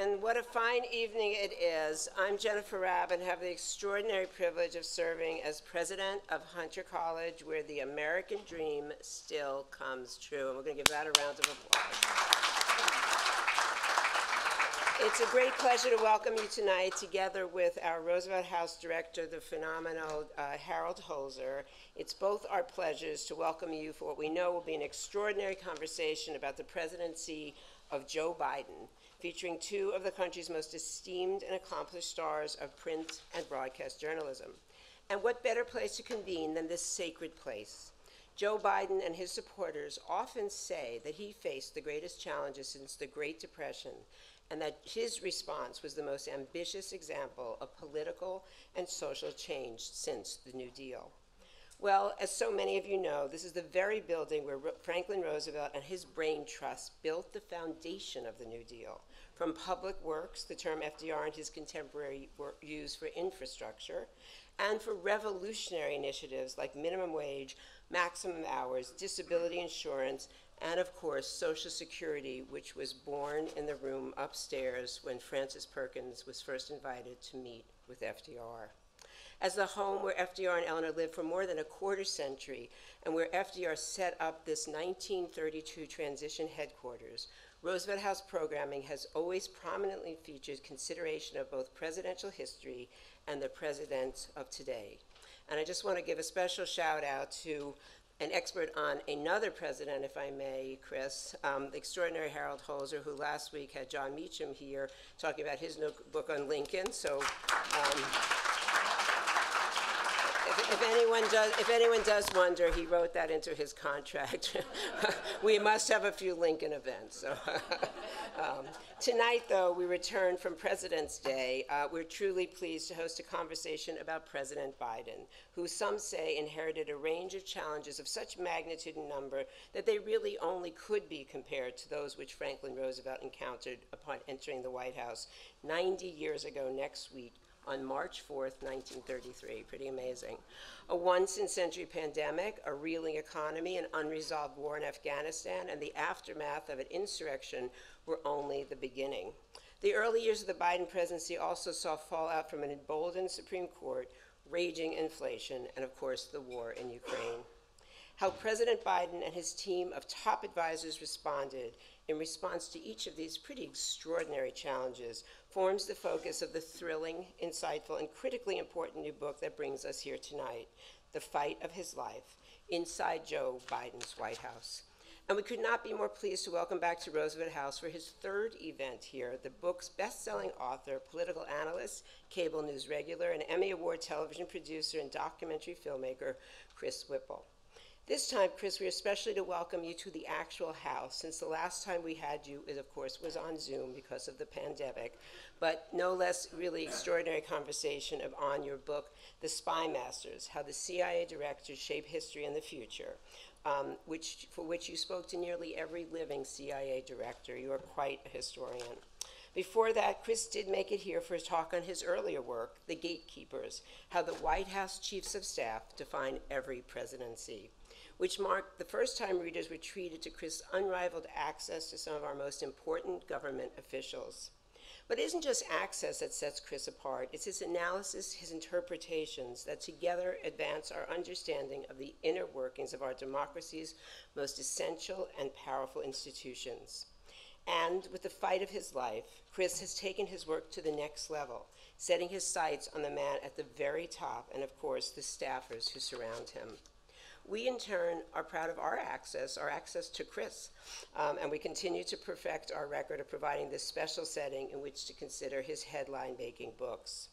and what a fine evening it is. I'm Jennifer Rabb and have the extraordinary privilege of serving as president of Hunter College, where the American dream still comes true. And we're going to give that a round of applause. It's a great pleasure to welcome you tonight, together with our Roosevelt House director, the phenomenal Harold Holzer. It's both our pleasures to welcome you for what we know will be an extraordinary conversation about the presidency of Joe Biden, featuring two of the country's most esteemed and accomplished stars of print and broadcast journalism. And what better place to convene than this sacred place? Joe Biden and his supporters often say that he faced the greatest challenges since the Great Depression, and that his response was the most ambitious example of political and social change since the New Deal. Well, as so many of you know, this is the very building where Franklin Roosevelt and his brain trust built the foundation of the New Deal. From public works, the term FDR and his contemporary used for infrastructure, and for revolutionary initiatives like minimum wage, maximum hours, disability insurance, and of course, Social Security, which was born in the room upstairs when Frances Perkins was first invited to meet with FDR. As the home where FDR and Eleanor lived for more than a quarter century, and where FDR set up this 1932 transition headquarters, Roosevelt House programming has always prominently featured consideration of both presidential history and the presidents of today. And I just want to give a special shout out to an expert on another president, if I may, Chris, the extraordinary Harold Holzer, who last week had John Meacham here talking about his new book on Lincoln. So. If anyone does wonder, he wrote that into his contract. We must have a few Lincoln events. So. Tonight, though, we return from President's Day. We're truly pleased to host a conversation about President Biden, who some say inherited a range of challenges of such magnitude and number that they really only could be compared to those which Franklin Roosevelt encountered upon entering the White House 90 years ago next week, on March 4th, 1933. Pretty amazing. A once-in-century pandemic, a reeling economy, an unresolved war in Afghanistan, and the aftermath of an insurrection were only the beginning. The early years of the Biden presidency also saw fallout from an emboldened Supreme Court, raging inflation, and of course, the war in Ukraine. How President Biden and his team of top advisors responded in response to each of these pretty extraordinary challenges forms the focus of the thrilling, insightful, and critically important new book that brings us here tonight, The Fight of His Life, Inside Joe Biden's White House. And we could not be more pleased to welcome back to Roosevelt House for his third event here, the book's best-selling author, political analyst, cable news regular, and Emmy Award television producer and documentary filmmaker, Chris Whipple. This time, Chris, we are especially to welcome you to the actual house, since the last time we had you, of course, was on Zoom because of the pandemic, but no less really extraordinary conversation on your book, The Spy Masters, How the CIA Directors Shape History and the Future, for which you spoke to nearly every living CIA director. You are quite a historian. Before that, Chris did make it here for a talk on his earlier work, The Gatekeepers, How the White House Chiefs of Staff Define Every Presidency, which marked the first time readers were treated to Chris' unrivaled access to some of our most important government officials. But it isn't just access that sets Chris apart, it's his analysis, his interpretations that together advance our understanding of the inner workings of our democracy's most essential and powerful institutions. And with the fight of his life, Chris has taken his work to the next level, setting his sights on the man at the very top and, of course, the staffers who surround him. We, in turn, are proud of our access to Chris, and we continue to perfect our record of providing this special setting in which to consider his headline-making books.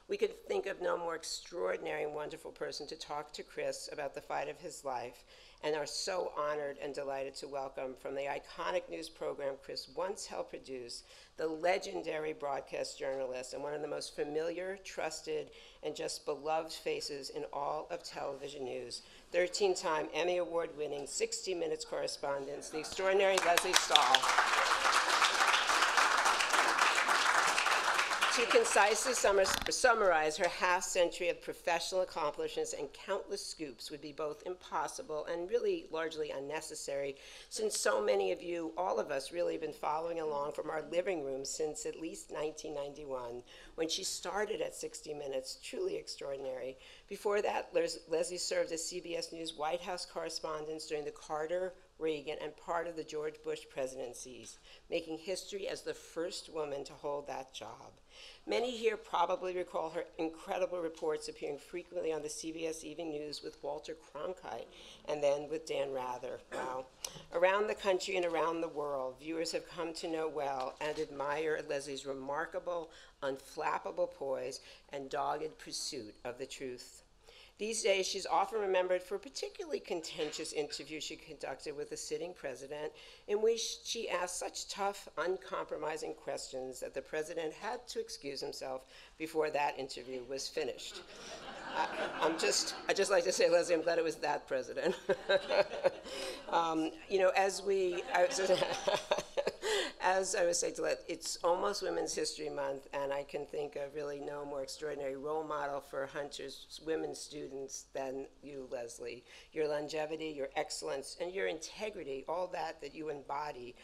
We could think of no more extraordinary and wonderful person to talk to Chris about the fight of his life, and are so honored and delighted to welcome from the iconic news program Chris once helped produce, the legendary broadcast journalist and one of the most familiar, trusted, and just beloved faces in all of television news, 13-time Emmy Award-winning 60 Minutes correspondent, the extraordinary Lesley Stahl. To concisely summarize her half-century of professional accomplishments and countless scoops would be both impossible and really largely unnecessary, since so many of you, all of us, really have been following along from our living room since at least 1991, when she started at 60 Minutes, truly extraordinary. Before that, Leslie served as CBS News White House correspondent during the Carter, Reagan, and part of the George Bush presidencies, making history as the first woman to hold that job. Many here probably recall her incredible reports appearing frequently on the CBS Evening News with Walter Cronkite and then with Dan Rather. Wow. Around the country and around the world, viewers have come to know well and admire Leslie's remarkable, unflappable poise and dogged pursuit of the truth. These days, she's often remembered for a particularly contentious interview she conducted with the sitting president, in which she asked such tough, uncompromising questions that the president had to excuse himself before that interview was finished. I just like to say, Leslie, I'm glad it was that president. As I was saying to Let, it's almost Women's History Month, and I can think of really no more extraordinary role model for Hunter's women students than you, Leslie. Your longevity, your excellence, and your integrity, all that you embody,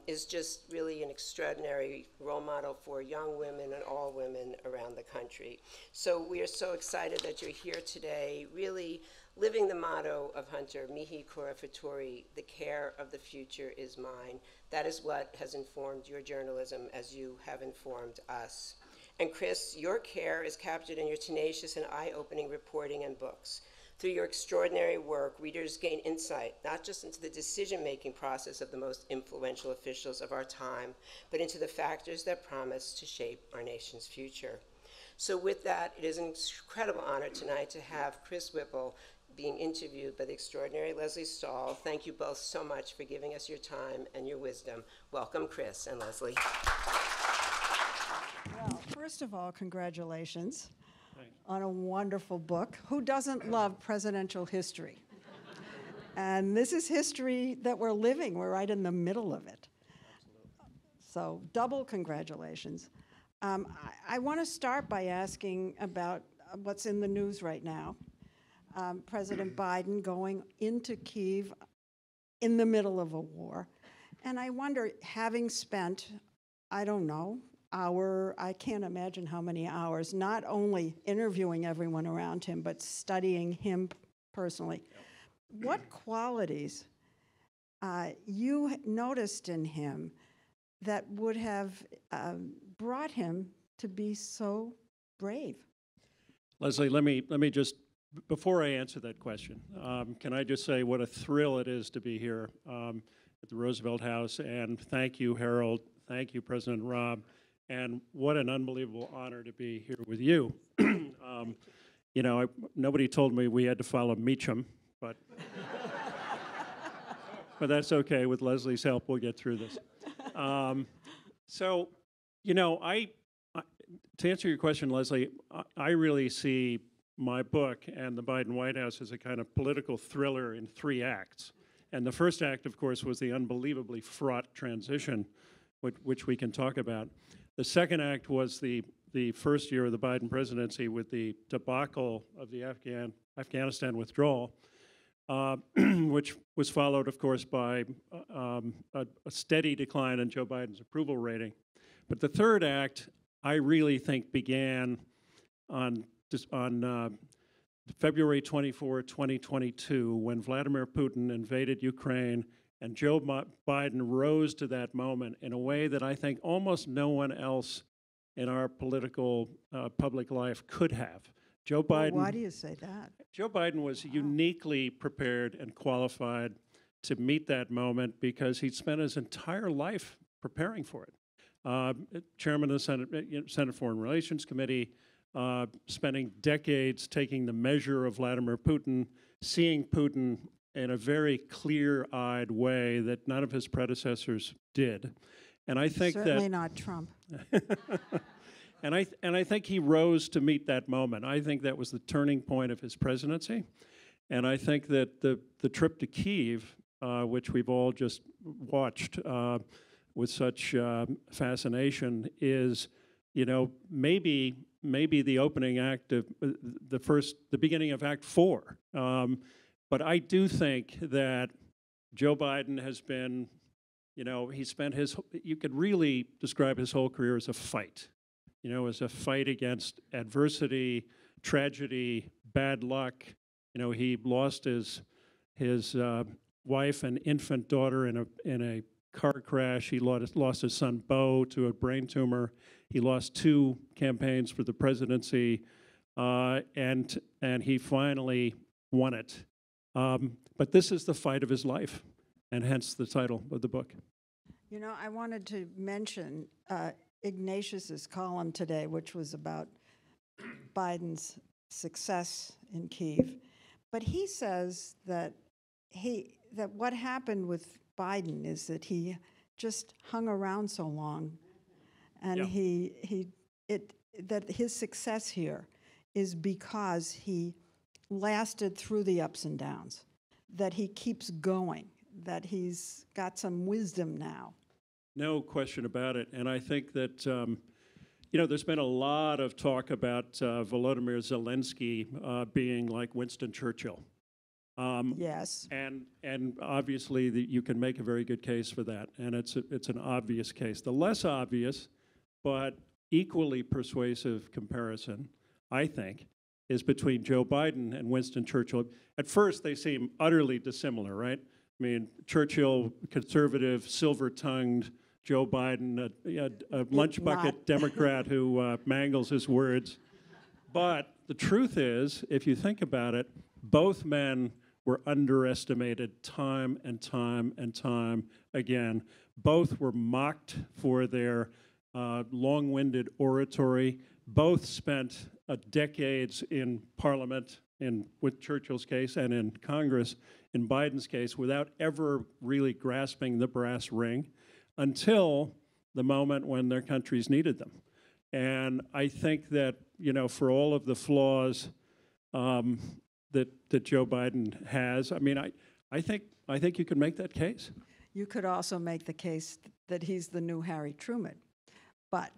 is just really an extraordinary role model for young women and all women around the country. So we are so excited that you're here today, really living the motto of Hunter, Mihi Cura Futuri, the care of the future is mine. That is what has informed your journalism as you have informed us. And Chris, your care is captured in your tenacious and eye-opening reporting and books. Through your extraordinary work, readers gain insight, not just into the decision-making process of the most influential officials of our time, but into the factors that promise to shape our nation's future. So with that, it is an incredible honor tonight to have Chris Whipple being interviewed by the extraordinary Lesley Stahl. Thank you both so much for giving us your time and your wisdom. Welcome, Chris and Leslie. Well, first of all, congratulations on a wonderful book. Who doesn't love presidential history? And this is history that we're living. We're right in the middle of it. So double congratulations. I want to start by asking about what's in the news right now. President Biden going into Kyiv in the middle of a war. And I wonder, having spent, I don't know, I can't imagine how many hours, not only interviewing everyone around him, but studying him personally. What qualities you noticed in him that would have brought him to be so brave? Leslie, let me just, before I answer that question, can I just say what a thrill it is to be here at the Roosevelt House, and thank you, Harold, thank you, President Robb, and what an unbelievable honor to be here with you. You know, nobody told me we had to follow Meacham, but that's okay. With Leslie's help, we'll get through this. So, you know, to answer your question, Leslie, I really see my book and the Biden White House as a kind of political thriller in 3 acts. And the first act, of course, was the unbelievably fraught transition, which we can talk about. The second act was the first year of the Biden presidency with the debacle of the Afghanistan withdrawal, which was followed, of course, by a steady decline in Joe Biden's approval rating. But the third act, I really think, began on February 24, 2022, when Vladimir Putin invaded Ukraine, and Joe Biden rose to that moment in a way that I think almost no one else in our political public life could have. Joe Biden. Well, why do you say that? Joe Biden was uniquely prepared and qualified to meet that moment because he'd spent his entire life preparing for it. Chairman of the Senate Foreign Relations Committee, spending decades taking the measure of Vladimir Putin, seeing Putin in a very clear-eyed way that none of his predecessors did. And I think certainly not Trump. And I think he rose to meet that moment. I think that was the turning point of his presidency. And I think that the trip to Kyiv, which we've all just watched with such fascination, is you know, maybe the opening act of the beginning of Act 4. But I do think that Joe Biden has been, you know, he spent you could really describe his whole career as a fight, you know, as a fight against adversity, tragedy, bad luck. You know, he lost his wife and infant daughter in a car crash. He lost his son Beau to a brain tumor. He lost 2 campaigns for the presidency, and he finally won it. But this is the fight of his life, and hence the title of the book. You know, I wanted to mention Ignatius's column today, which was about Biden's success in Kyiv. But he says that what happened with Biden is that he just hung around so long, and that his success here is because he lasted through the ups and downs, that he keeps going, that he's got some wisdom now. No question about it. And I think that, you know, there's been a lot of talk about Volodymyr Zelensky being like Winston Churchill. Yes. And obviously you can make a very good case for that, and it's an obvious case. The less obvious, but equally persuasive comparison, I think, is between Joe Biden and Winston Churchill. At first, they seem utterly dissimilar, right? I mean, Churchill, conservative, silver-tongued, Joe Biden, a lunch bucket Democrat who mangles his words. But the truth is, if you think about it, both men were underestimated time and time and time again. Both were mocked for their long-winded oratory. Both spent decades in Parliament, with Churchill's case, and in Congress, in Biden's case, without ever really grasping the brass ring until the moment when their countries needed them. And I think that, you know, for all of the flaws that Joe Biden has, I mean, I think you can make that case. You could also make the case that he's the new Harry Truman. But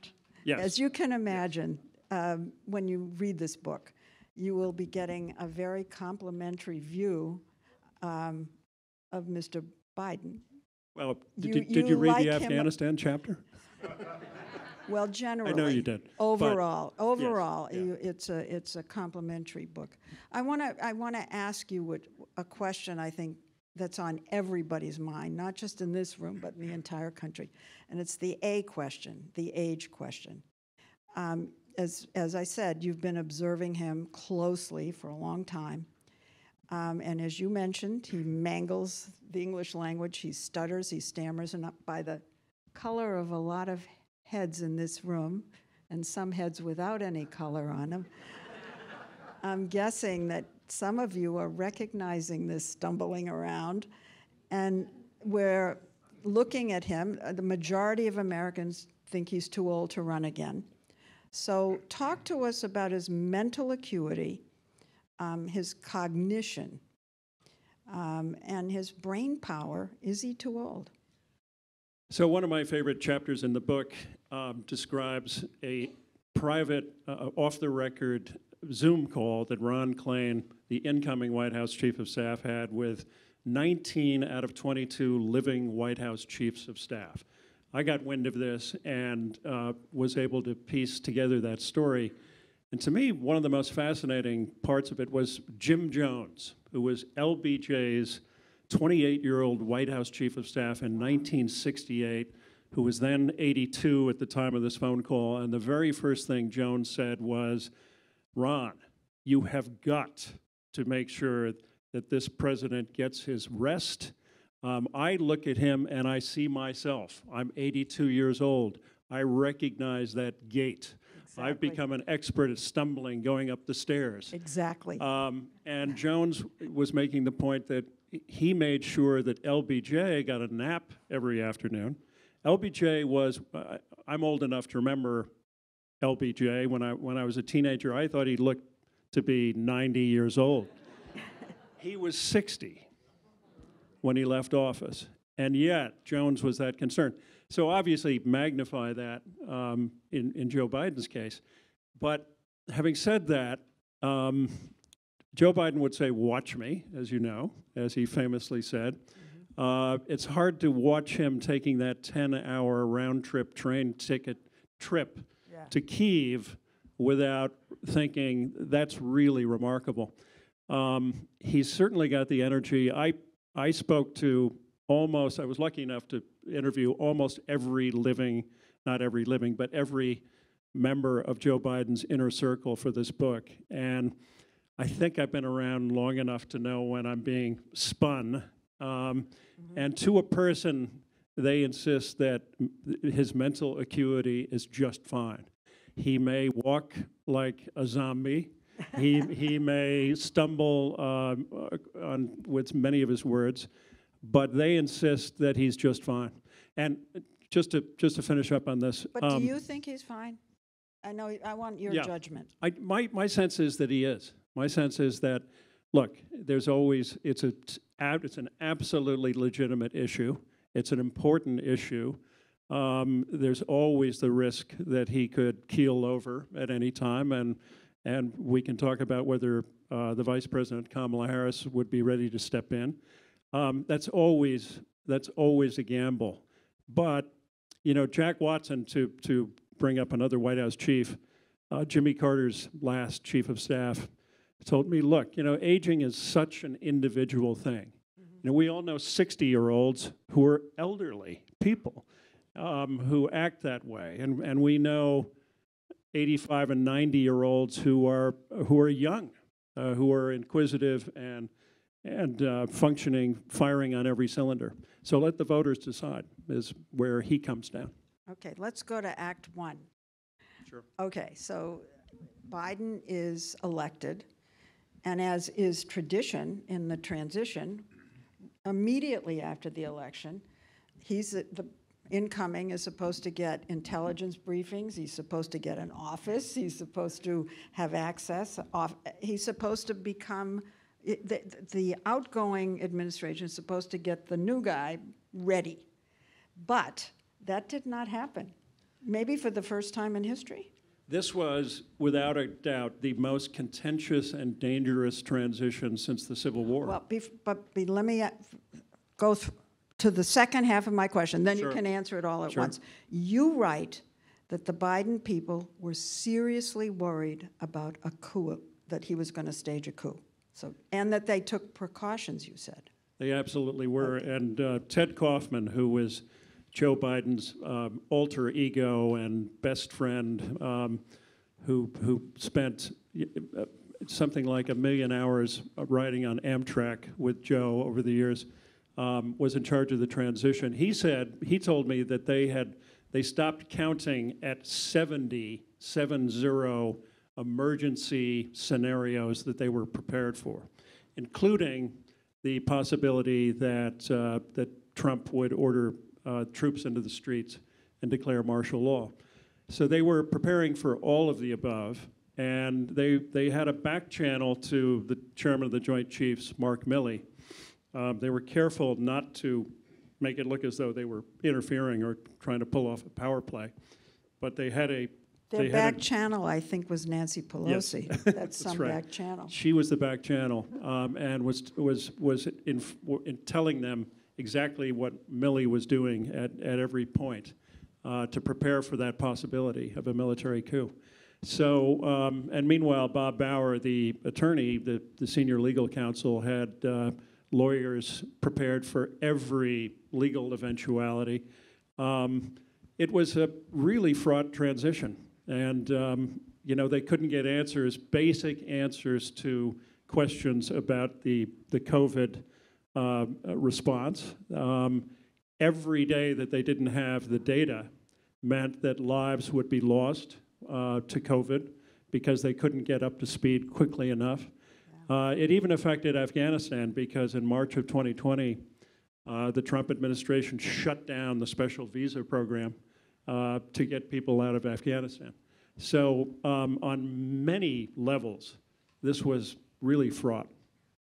yes, as you can imagine, when you read this book, you will be getting a very complimentary view of Mr. Biden. Well, did you read like the Afghanistan chapter? Well, generally, I know you did. Overall, yes, yeah. it's a complimentary book. I want to ask you a question I think that's on everybody's mind, not just in this room, but in the entire country, and it's the A question, the age question. As I said, you've been observing him closely for a long time, and as you mentioned, he mangles the English language. He stutters, he stammers, and by the color of a lot of heads in this room, and some heads without any color on them, I'm guessing that some of you are recognizing this stumbling around, and we're looking at him. The majority of Americans think he's too old to run again. So talk to us about his mental acuity, his cognition, and his brain power. Is he too old? So one of my favorite chapters in the book describes a private, off-the-record Zoom call that Ron Klain, the incoming White House Chief of Staff, had with 19 out of 22 living White House Chiefs of Staff. I got wind of this and was able to piece together that story. And to me, one of the most fascinating parts of it was Jim Jones, who was LBJ's 28-year-old White House Chief of Staff in 1968, who was then 82 at the time of this phone call. And the very first thing Jones said was, "Ron, you have got to make sure that this president gets his rest. I look at him and I see myself. I'm 82 years old. I recognize that gait. Exactly. I've become an expert at stumbling going up the stairs." Exactly. And Jones was making the point that he made sure that LBJ got a nap every afternoon. LBJ was, I'm old enough to remember LBJ. When I was a teenager, I thought he looked to be 90 years old. He was 60 when he left office, and yet Jones was that concerned. So obviously magnify that in Joe Biden's case. But having said that, Joe Biden would say, "Watch me," as you know, as he famously said. It's hard to watch him taking that 10-hour round-trip train ticket trip to Kyiv without thinking that's really remarkable. He's certainly got the energy. I spoke to almost, I was lucky enough to interview almost every living, not every living, but every member of Joe Biden's inner circle for this book. And I think I've been around long enough to know when I'm being spun. And to a person, they insist that his mental acuity is just fine. He may walk like a zombie. He may stumble with many of his words, but they insist that he's just fine. And just to finish up on this. But do you think he's fine? I know, I want your judgment. My sense is that he is. My sense is that, look, there's always, it's an absolutely legitimate issue. It's an important issue. There's always the risk that he could keel over at any time, and we can talk about whether the Vice President Kamala Harris would be ready to step in. That's always a gamble. But you know, Jack Watson, to bring up another White House chief, Jimmy Carter's last chief of staff, told me, look, you know, aging is such an individual thing. You know, we all know 60-year-olds who are elderly people who act that way, and we know 85 and 90-year-olds who are young, who are inquisitive and functioning, firing on every cylinder. So let the voters decide is where he comes down. Okay, let's go to Act One. Sure. Okay, so Biden is elected, and as is tradition in the transition, immediately after the election, the incoming is supposed to get intelligence briefings, he's supposed to get an office, he's supposed to have access, he's supposed to become, the outgoing administration is supposed to get the new guy ready. But that did not happen, maybe for the first time in history. This was, without a doubt, the most contentious and dangerous transition since the Civil War. Well, let me go to the second half of my question, then Sure. you can answer it all at Sure. once. You write that the Biden people were seriously worried about a coup, that he was going to stage a coup. So, and that they took precautions, you said. They absolutely were. Okay. And Ted Kaufman, who was Joe Biden's alter ego and best friend, who spent something like 1 million hours riding on Amtrak with Joe over the years, was in charge of the transition. He told me that they stopped counting at 70 emergency scenarios that they were prepared for, including the possibility that Trump would order troops into the streets and declare martial law. So they were preparing for all of the above, and they had a back channel to the chairman of the Joint Chiefs, Mark Milley. They were careful not to make it look as though they were interfering or trying to pull off a power play, but they had a Their back channel, I think, was Nancy Pelosi. Yes. That's some right. back channel. She was the back channel, and was in telling them exactly what Milley was doing at every point to prepare for that possibility of a military coup. So, and meanwhile, Bob Bauer, the attorney, the senior legal counsel, had lawyers prepared for every legal eventuality. It was a really fraught transition. And, you know, they couldn't get basic answers to questions about the COVID response. Every day that they didn't have the data meant that lives would be lost to COVID because they couldn't get up to speed quickly enough. It even affected Afghanistan because in March of 2020, the Trump administration shut down the special visa program to get people out of Afghanistan. So on many levels, this was really fraught.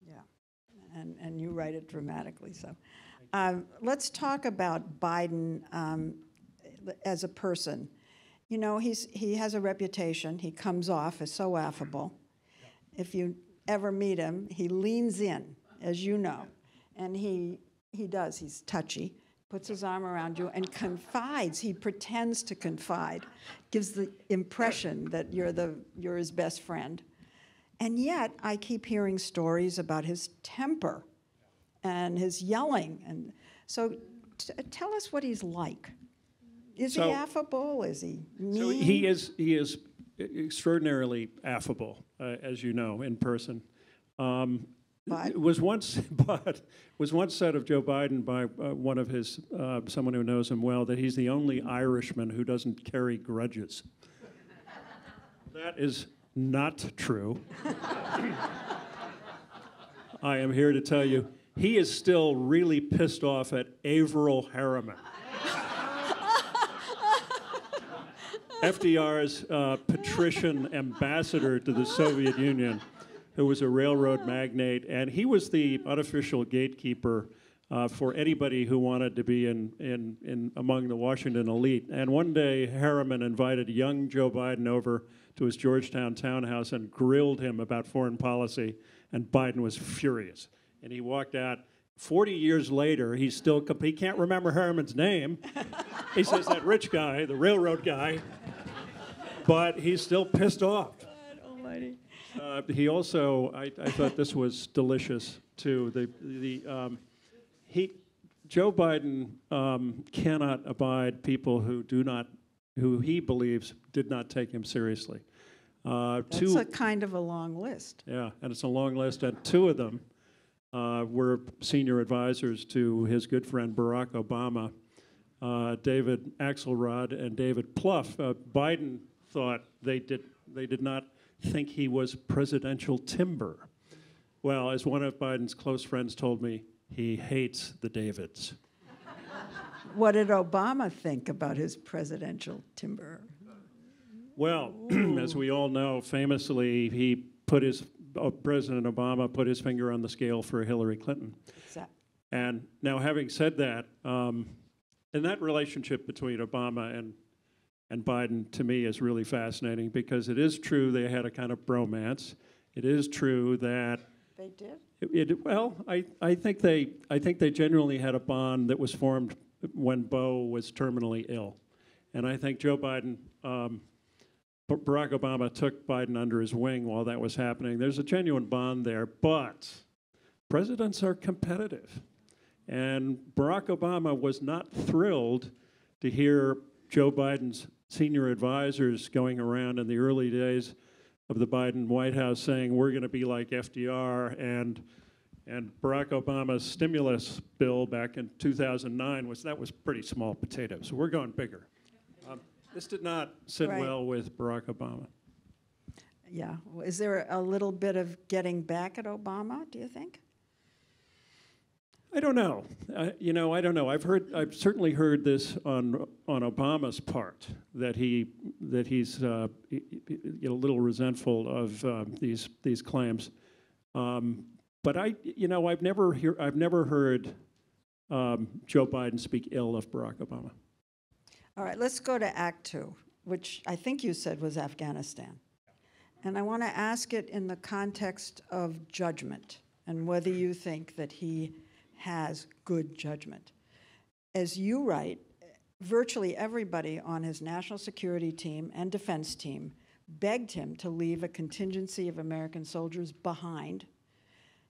Yeah, and you write it dramatically. So let's talk about Biden as a person. You know, he has a reputation. He comes off as so affable. If you ever meet him, he leans in, as you know, and he does. He's touchy, puts his arm around you and confides. He pretends to confide, gives the impression that you're his best friend. And yet, I keep hearing stories about his temper and his yelling. And so tell us what he's like. Is he affable? Is he mean? So he is extraordinarily affable, as you know, in person. But? It was once said of Joe Biden by one of his someone who knows him well that he's the only Irishman who doesn't carry grudges. That is not true. I am here to tell you, he is still really pissed off at Averell Harriman. FDR's patrician ambassador to the Soviet Union, who was a railroad magnate, and he was the unofficial gatekeeper for anybody who wanted to be in among the Washington elite. And one day, Harriman invited young Joe Biden over to his Georgetown townhouse and grilled him about foreign policy, and Biden was furious. And he walked out. 40 years later, he can't remember Harriman's name. He says that rich guy, the railroad guy, but he's still pissed off. God almighty. He also, I thought this was delicious too. Joe Biden cannot abide people who he believes did not take him seriously. That's a kind of a long list. Yeah, and it's a long list, and two of them were senior advisors to his good friend Barack Obama, David Axelrod and David Plouffe. Biden thought they did not think he was presidential timber. Well, as one of Biden's close friends told me, he hates the Davids. What did Obama think about his presidential timber? Well, as we all know, famously, President Obama put his finger on the scale for Hillary Clinton. And now, having said that, and that relationship between Obama and Biden, to me, is really fascinating because it is true they had a kind of bromance. It is true that they did. I think they genuinely had a bond that was formed when Beau was terminally ill, and I think Joe Biden. Barack Obama took Biden under his wing while that was happening. There's a genuine bond there, but presidents are competitive. And Barack Obama was not thrilled to hear Joe Biden's senior advisors going around in the early days of the Biden White House saying, we're going to be like FDR, and Barack Obama's stimulus bill back in 2009 was pretty small potatoes. So we're going bigger. This did not sit well with Barack Obama. Yeah. Is there a little bit of getting back at Obama, do you think? I don't know. I don't know. I've certainly heard this on Obama's part that he's a little resentful of these claims. But I've never heard Joe Biden speak ill of Barack Obama. All right, let's go to Act Two, which I think you said was Afghanistan. And I want to ask it in the context of judgment and whether you think that he has good judgment. As you write, virtually everybody on his national security team and defense team begged him to leave a contingency of American soldiers behind.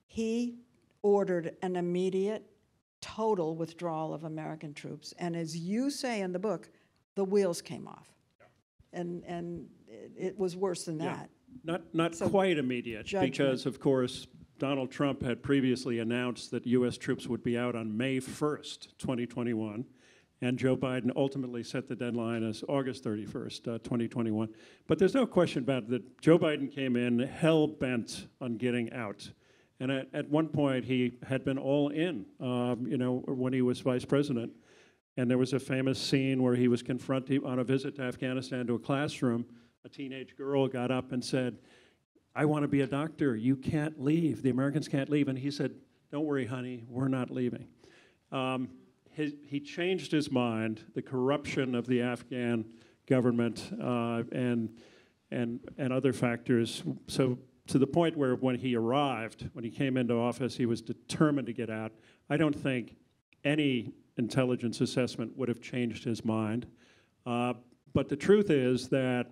He ordered an immediate, total withdrawal of American troops. And as you say in the book, the wheels came off. Yeah. And it was worse than that. Not so quite immediate, judgment. Because, of course, Donald Trump had previously announced that U.S. troops would be out on May 1st, 2021, and Joe Biden ultimately set the deadline as August 31st, 2021. But there's no question about it that Joe Biden came in hell-bent on getting out. And at one point, he had been all in, when he was vice president. And there was a famous scene where he was confronted on a visit to Afghanistan to a classroom. A teenage girl got up and said, I want to be a doctor. You can't leave. The Americans can't leave. And he said, don't worry, honey, we're not leaving. he changed his mind. The corruption of the Afghan government and other factors. So to the point where when he arrived, when he came into office, he was determined to get out. I don't think any intelligence assessment would have changed his mind. But the truth is that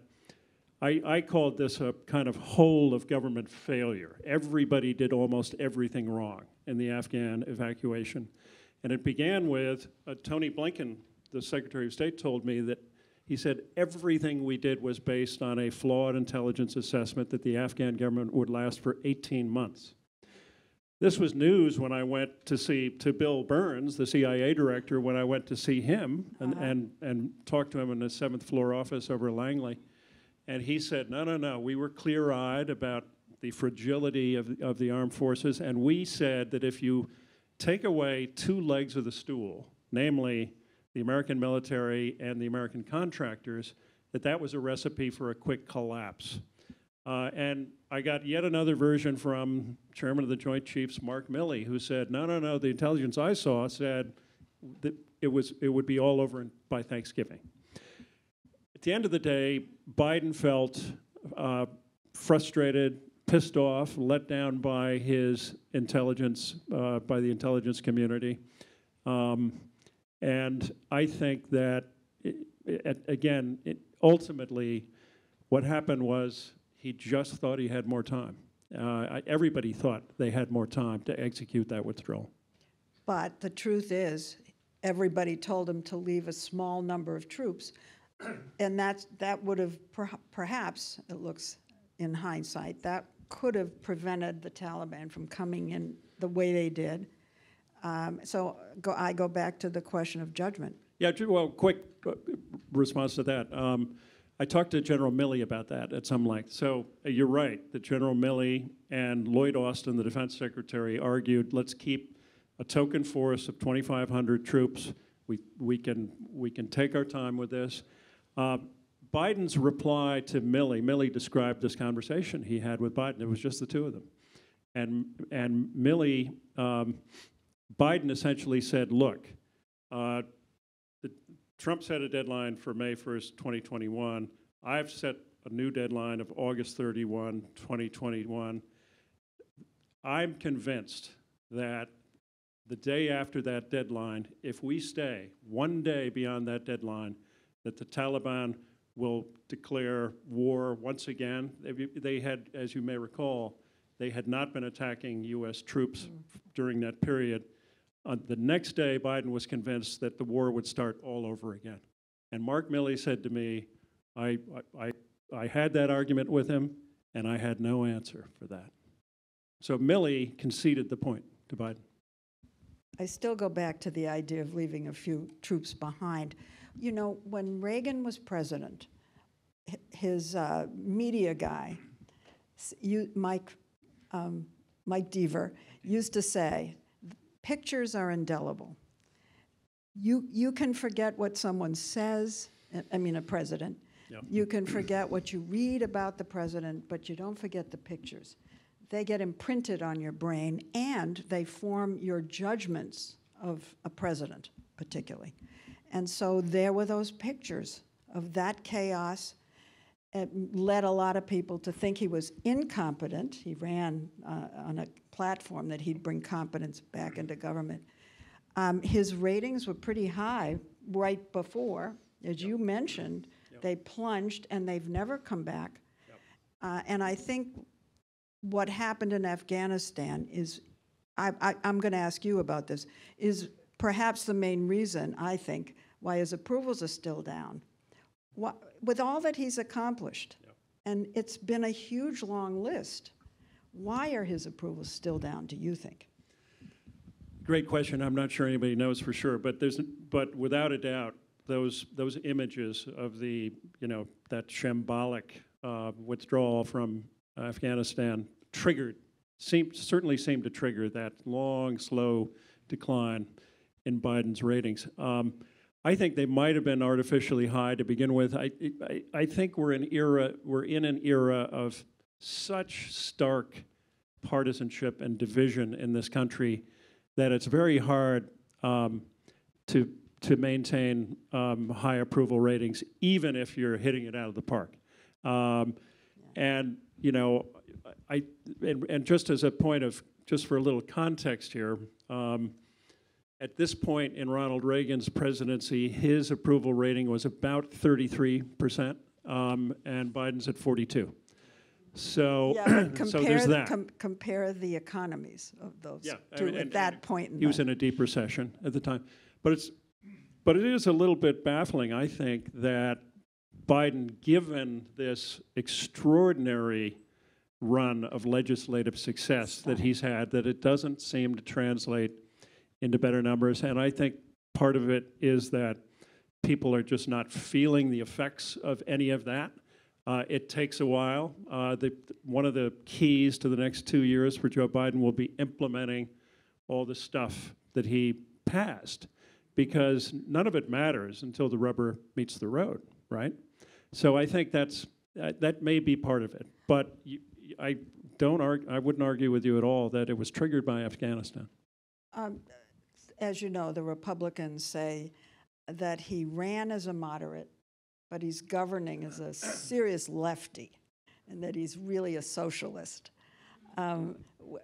I called this a kind of whole of government failure. Everybody did almost everything wrong in the Afghan evacuation. And it began with Tony Blinken, the Secretary of State, told me that he said everything we did was based on a flawed intelligence assessment that the Afghan government would last for 18 months. This was news when I went to Bill Burns, the CIA director, when I went to see him and talked to him in the 7th floor office over Langley. And he said, no, we were clear-eyed about the fragility of the armed forces, and we said that if you take away two legs of the stool, namely the American military and the American contractors, that was a recipe for a quick collapse. And I got yet another version from Chairman of the Joint Chiefs, Mark Milley, who said, no, the intelligence I saw said that it would be all over by Thanksgiving. At the end of the day, Biden felt frustrated, pissed off, let down by his intelligence, by the intelligence community. And I think that, ultimately, what happened was he just thought he had more time. Everybody thought they had more time to execute that withdrawal. But the truth is, everybody told him to leave a small number of troops, and that would have perhaps, it looks in hindsight, that could have prevented the Taliban from coming in the way they did. So I go back to the question of judgment. Yeah, well, quick response to that. I talked to General Milley about that at some length. So you're right, that General Milley and Lloyd Austin, the defense secretary, argued, let's keep a token force of 2,500 troops. We can take our time with this. Biden's reply to Milley described this conversation he had with Biden. It was just the two of them. And Milley, Biden essentially said, look, Trump set a deadline for May 1st, 2021. I've set a new deadline of August 31, 2021. I'm convinced that the day after that deadline, if we stay one day beyond that deadline, that the Taliban will declare war once again. They had, as you may recall, they had not been attacking U.S. troops during that period. The next day, Biden was convinced that the war would start all over again. And Mark Milley said to me, I had that argument with him, and I had no answer for that. So Milley conceded the point to Biden. I still go back to the idea of leaving a few troops behind. You know, when Reagan was president, his media guy, Mike Deaver, used to say, pictures are indelible. You can forget what someone says, I mean a president. Yep. You can forget what you read about the president, but you don't forget the pictures. They get imprinted on your brain, and they form your judgments of a president, particularly. And so there were those pictures of that chaos. It led a lot of people to think he was incompetent. He ran on a platform that he'd bring competence back into government. His ratings were pretty high right before. As you mentioned, yep. They plunged, and they've never come back. Yep. And I think what happened in Afghanistan is, I'm going to ask you about this, is perhaps the main reason, I think, why his approvals are still down. With all that he's accomplished, yep. And it's been a huge, long list, why are his approvals still down, do you think? Great question. I'm not sure anybody knows for sure, but without a doubt, those images of the, that shambolic withdrawal from Afghanistan certainly seemed to trigger that long, slow decline in Biden's ratings. I think they might have been artificially high to begin with. I think we're in an era of such stark partisanship and division in this country that it's very hard to maintain high approval ratings, even if you're hitting it out of the park. And you know, and just as a point of, just for a little context here, at this point in Ronald Reagan's presidency, his approval rating was about 33%, and Biden's at 42. So, Yeah, but so there's that. compare the economies of those Yeah, two at that point in he was time. in a deep recession at the time. But it is a little bit baffling, I think, that Biden, given this extraordinary run of legislative success that he's had, that it doesn't seem to translate into better numbers. And I think part of it is that people are just not feeling the effects of any of that. It takes a while. One of the keys to the next 2 years for Joe Biden will be implementing all the stuff that he passed, because none of it matters until the rubber meets the road, right? So I think that may be part of it. But I wouldn't argue with you at all that it was triggered by Afghanistan. As you know, the Republicans say that he ran as a moderate, but he's governing as a serious lefty, and that he's really a socialist.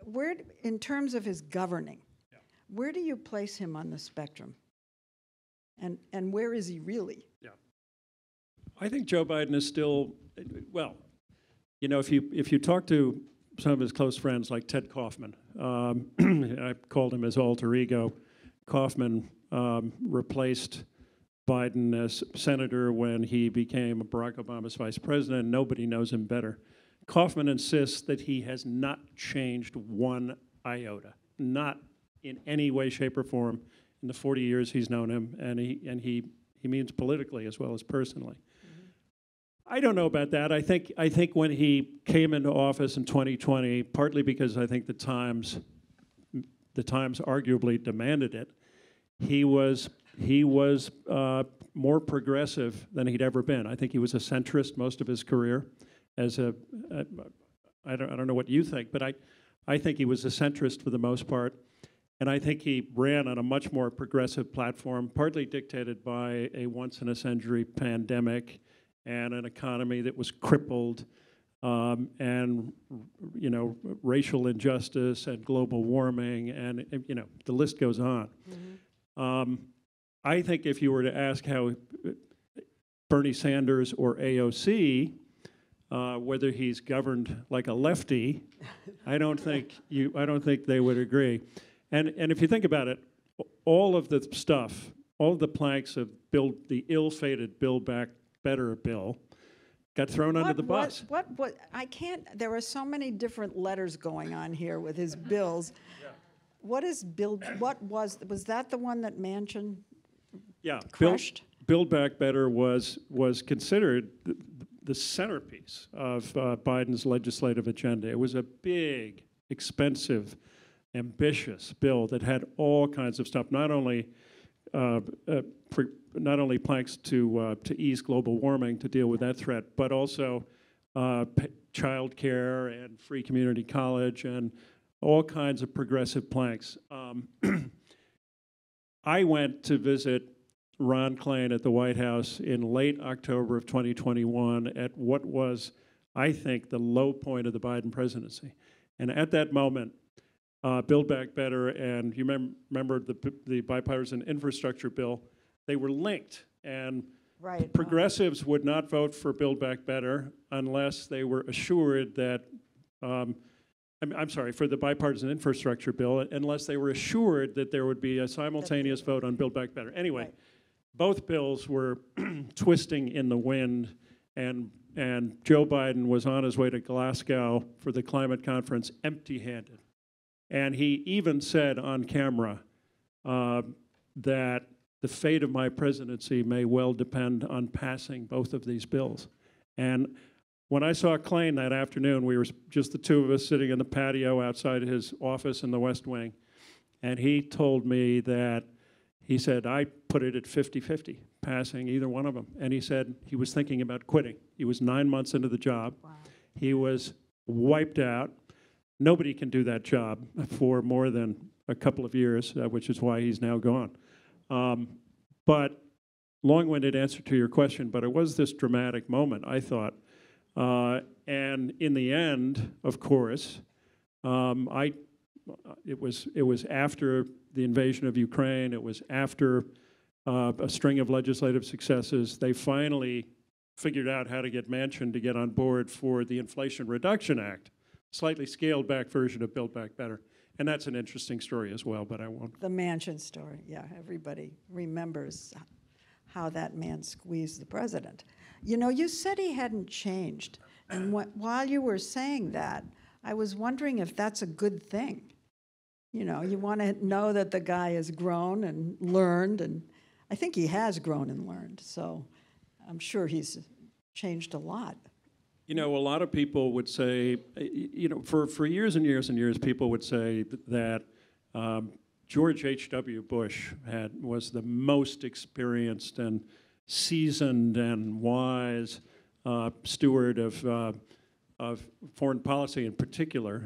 Where, in terms of his governing, where do you place him on the spectrum? And where is he really? Yeah, I think Joe Biden is still, well, you know, if you talk to some of his close friends like Ted Kaufman, I called him his alter ego. Kaufman replaced Biden as senator when he became Barack Obama's vice president. Nobody knows him better. Kaufman insists that he has not changed one iota, not in any way, shape, or form in the 40 years he's known him, and he means politically as well as personally. I don't know about that. I think when he came into office in 2020, partly because I think the Times arguably demanded it, he was more progressive than he'd ever been. I think he was a centrist most of his career. I don't know what you think, but I think he was a centrist for the most part, and I think he ran on a much more progressive platform, partly dictated by a once-in-a-century pandemic and an economy that was crippled, and you know, racial injustice and global warming, and you know, the list goes on. Mm-hmm. I think if you were to ask how Bernie Sanders or AOC, whether he's governed like a lefty, I don't think they would agree. And if you think about it, all of the stuff, all of the planks of the ill-fated Build Back Better bill got thrown under the bus. What, I can't, there are so many different letters going on here with his bills. Yeah. What was that the one that Manchin crushed? Build Back Better was considered the centerpiece of Biden's legislative agenda. It was a big, expensive, ambitious bill that had all kinds of stuff, not only planks to ease global warming, to deal with that threat, but also child care and free community college and all kinds of progressive planks. I went to visit Ron Klain at the White House in late October of 2021 at what was, I think, the low point of the Biden presidency. And at that moment, Build Back Better and you remember the bipartisan infrastructure bill, they were linked. And progressives would not vote for Build Back Better unless they were assured that, I'm sorry, for the bipartisan infrastructure bill, unless they were assured that there would be a simultaneous vote on Build Back Better. Anyway, both bills were twisting in the wind, and Joe Biden was on his way to Glasgow for the climate conference empty-handed. And he even said on camera that the fate of my presidency may well depend on passing both of these bills. And when I saw Klain that afternoon, we were just the two of us sitting in the patio outside his office in the West Wing, and he told me that, he said, I put it at 50-50, passing either one of them. And he said he was thinking about quitting. He was 9 months into the job. Wow. He was wiped out. Nobody can do that job for more than a couple of years, which is why he's now gone. But long-winded answer to your question, but it was this dramatic moment, I thought. And in the end, of course, it was after the invasion of Ukraine. It was after a string of legislative successes. They finally figured out how to get Manchin to get on board for the Inflation Reduction Act, slightly scaled back version of Build Back Better. And that's an interesting story as well, but I won't. The Manchin story, yeah, everybody remembers how that man squeezed the president. You know, you said he hadn't changed. And while you were saying that, I was wondering if that's a good thing. You know, you want to know that the guy has grown and learned, and I think he has grown and learned, so I'm sure he's changed a lot. You know, a lot of people would say, you know, for years and years and years, people would say that George H.W. Bush was the most experienced and seasoned and wise steward of foreign policy in particular.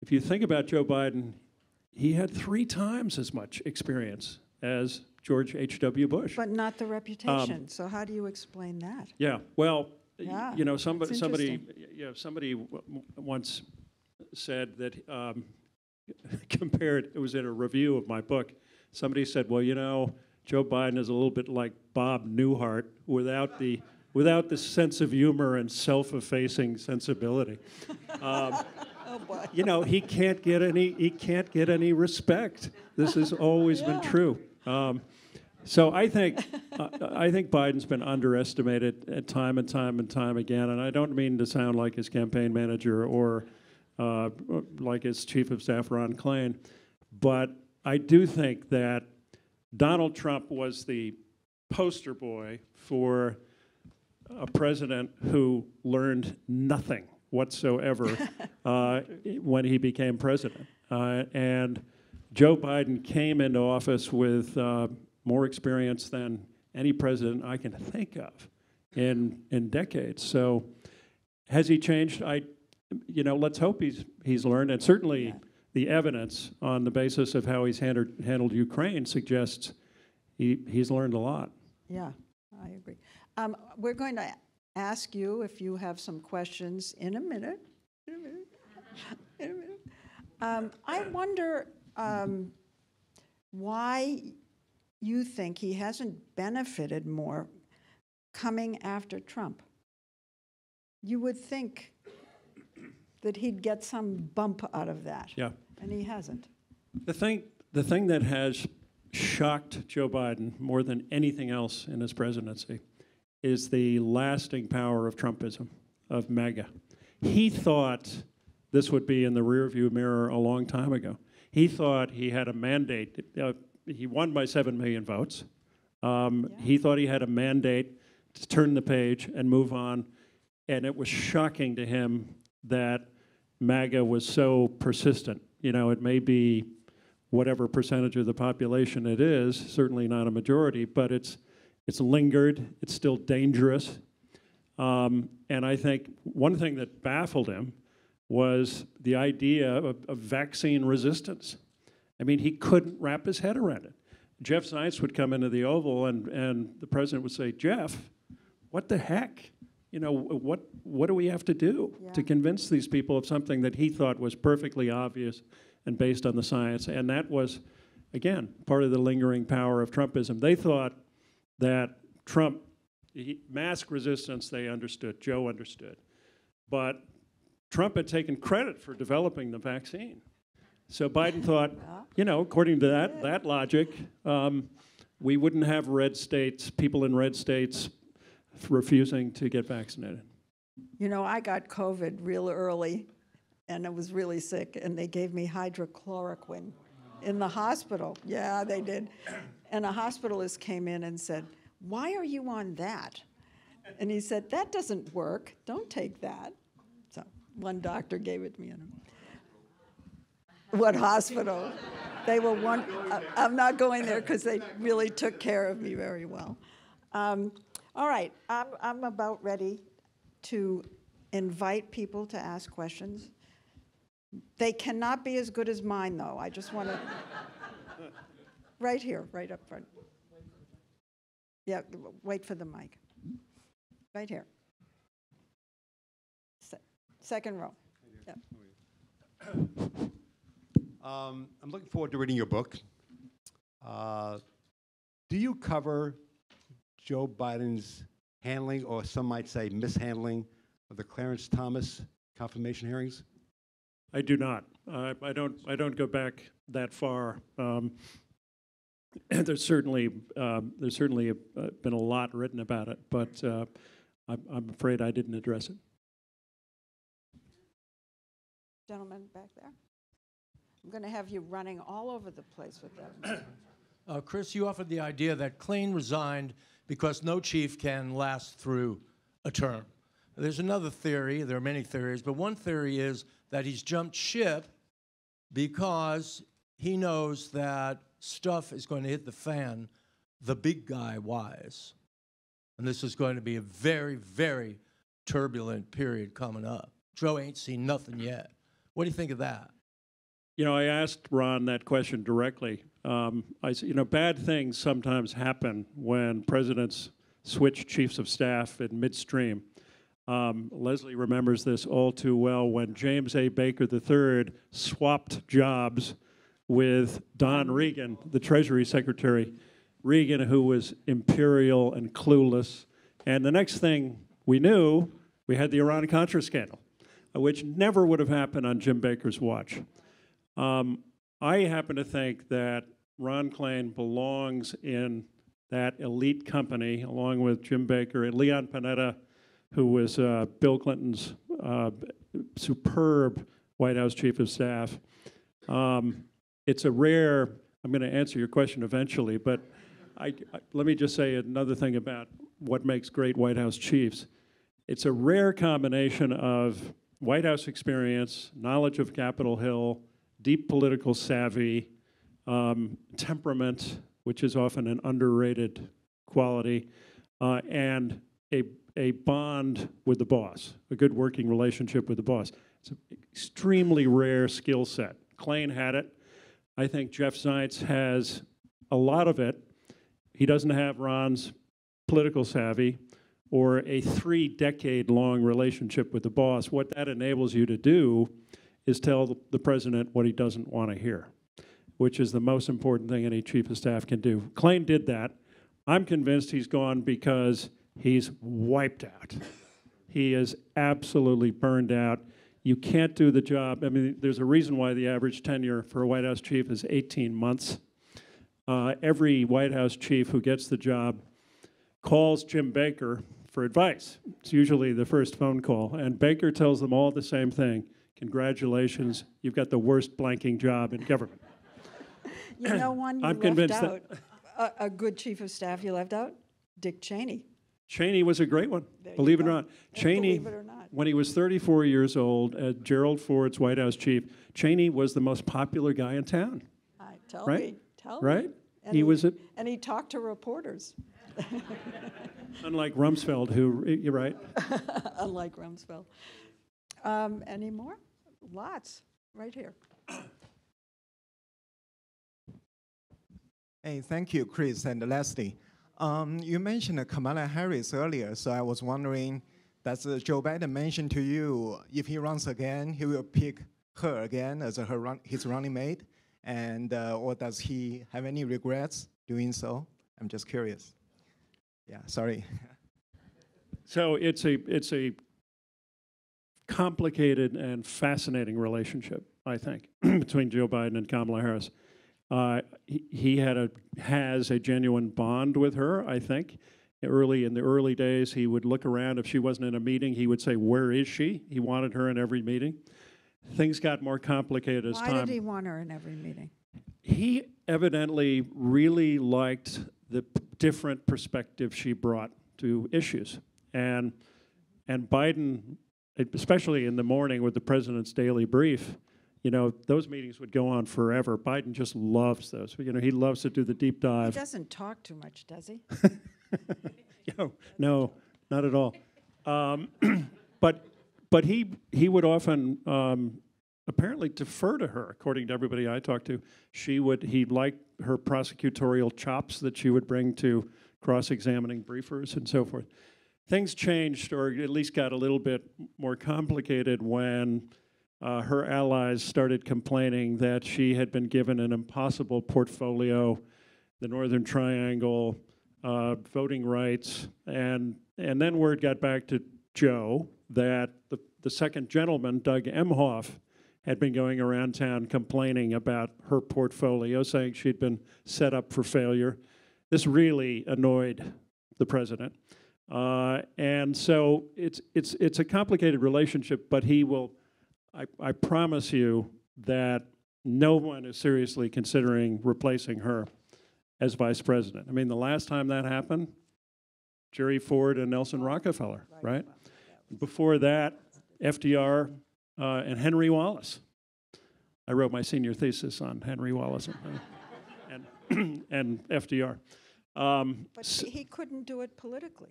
If you think about Joe Biden, he had 3 times as much experience as George H.W. Bush. But not the reputation, so how do you explain that? Yeah, well, Yeah, you know, that's somebody interesting. once said that, compared, it was in a review of my book, somebody said, well, you know, Joe Biden is a little bit like Bob Newhart without the sense of humor and self-effacing sensibility. Oh boy. You know, he can't get any respect. This has always been true. So I think Biden's been underestimated at time and time and time again, and I don't mean to sound like his campaign manager or like his chief of staff Ron Klain, but I do think that Donald Trump was the poster boy for a president who learned nothing whatsoever when he became president. And Joe Biden came into office with more experience than any president I can think of in decades. So has he changed? Let's hope he's learned, and certainly the evidence on the basis of how he's handled Ukraine suggests he's learned a lot. Yeah, I agree. We're going to ask you if you have some questions in a minute. I wonder why you think he hasn't benefited more coming after Trump. You would think that he'd get some bump out of that. Yeah. And he hasn't. The thing that has shocked Joe Biden more than anything else in his presidency is the lasting power of Trumpism, of MAGA. He thought this would be in the rearview mirror a long time ago. He thought he had a mandate. He won by 7 million votes. He thought he had a mandate to turn the page and move on, and it was shocking to him that MAGA was so persistent. You know, it may be whatever percentage of the population it is, certainly not a majority, but it's lingered, it's still dangerous. And I think one thing that baffled him was the idea of vaccine resistance. I mean, he couldn't wrap his head around it. Jeff Zients would come into the Oval and the president would say, Jeff, what the heck? You know, what do we have to do to convince these people of something that he thought was perfectly obvious and based on the science? And that was, again, part of the lingering power of Trumpism. They thought that mask resistance, they understood, Joe understood. But Trump had taken credit for developing the vaccine. So Biden thought, you know, according to that logic, we wouldn't have people in red states refusing to get vaccinated. You know, I got COVID real early, and I was really sick, and they gave me hydrochloroquine in the hospital. Yeah, they did. And a hospitalist came in and said, why are you on that? And he said, that doesn't work. Don't take that. So one doctor gave it to me. What hospital? They were one. I'm not going there because they really took care of me very well. All right, I'm about ready to invite people to ask questions. They cannot be as good as mine, though. I just want to. right here, right up front. Yeah, wait for the mic. Right here. Second row. Yeah. I'm looking forward to reading your book. Do you cover Joe Biden's handling, or some might say mishandling, of the Clarence Thomas confirmation hearings? I do not. I don't go back that far. There's certainly been a lot written about it, but I'm afraid I didn't address it. Gentleman back there. I'm going to have you running all over the place with that. Chris, you offered the idea that Klain resigned because no chief can last through a term. There's another theory, there are many theories, but one theory is that he's jumped ship because he knows that stuff is going to hit the fan the big guy wise. And this is going to be a very, very turbulent period coming up. Joe ain't seen nothing yet. What do you think of that? You know, I asked Ron that question directly. I said, you know, bad things sometimes happen when presidents switch chiefs of staff in midstream. Leslie remembers this all too well when James A. Baker III swapped jobs with Don Regan, the Treasury Secretary. Regan, who was imperial and clueless. And the next thing we knew, we had the Iran-Contra scandal, which never would have happened on Jim Baker's watch. I happen to think that Ron Klain belongs in that elite company, along with Jim Baker and Leon Panetta, who was Bill Clinton's superb White House chief of staff. It's a rare, I'm going to answer your question eventually, but let me just say another thing about what makes great White House chiefs. It's a rare combination of White House experience, knowledge of Capitol Hill, deep political savvy, temperament, which is often an underrated quality, and a bond with the boss, a good working relationship with the boss. It's an extremely rare skill set. Klain had it. I think Jeff Zients has a lot of it. He doesn't have Ron's political savvy or a 3-decade-long relationship with the boss. What that enables you to do is tell the president what he doesn't want to hear, which is the most important thing any chief of staff can do. Klain did that. I'm convinced he's gone because he's wiped out. He is absolutely burned out. You can't do the job. I mean, there's a reason why the average tenure for a White House chief is 18 months. Every White House chief who gets the job calls Jim Baker for advice. It's usually the first phone call. And Baker tells them all the same thing. Congratulations, you've got the worst blanking job in government. You know one you I'm left convinced out, a good chief of staff you left out? Dick Cheney. Cheney was a great one, There you believe it or go. not. Cheney, Believe it or not. when he was 34 years old, Gerald Ford's White House chief, Cheney was the most popular guy in town, Tell Right? me, tell right? me. And He was, and he talked to reporters, unlike Rumsfeld, who, you're right. unlike Rumsfeld. Any more? Lots, right here. Hey, thank you, Chris and Leslie. You mentioned Kamala Harris earlier, so I was wondering, does Joe Biden mention to you if he runs again, he will pick her again as his running mate, and or does he have any regrets doing so? I'm just curious. Yeah, sorry. So it's a complicated and fascinating relationship, I think, between Joe Biden and Kamala Harris. He has a genuine bond with her, I think. In the early days, he would look around. If she wasn't in a meeting, he would say, "Where is she?" He wanted her in every meeting. Things got more complicated as time. Why did he want her in every meeting? He evidently really liked the different perspective she brought to issues. And Biden, especially in the morning with the president's daily brief, you know, those meetings would go on forever. Biden just loves those. You know, he loves to do the deep He dive. doesn't talk too much, does he? No, not at all. But he would often apparently defer to her, according to everybody I talked to. He liked her prosecutorial chops that she would bring to cross-examining briefers and so forth. Things changed, or at least got a little bit more complicated when her allies started complaining that she had been given an impossible portfolio, the Northern Triangle, voting rights, and then word got back to Joe that the second gentleman, Doug Emhoff, had been going around town complaining about her portfolio, saying she'd been set up for failure. This really annoyed the president. And so it's a complicated relationship, but he will, I promise you that no one is seriously considering replacing her as vice president. I mean, the last time that happened, Jerry Ford and Nelson Rockefeller, right? Before that, FDR and Henry Wallace. I wrote my senior thesis on Henry Wallace and FDR. But he couldn't do it politically.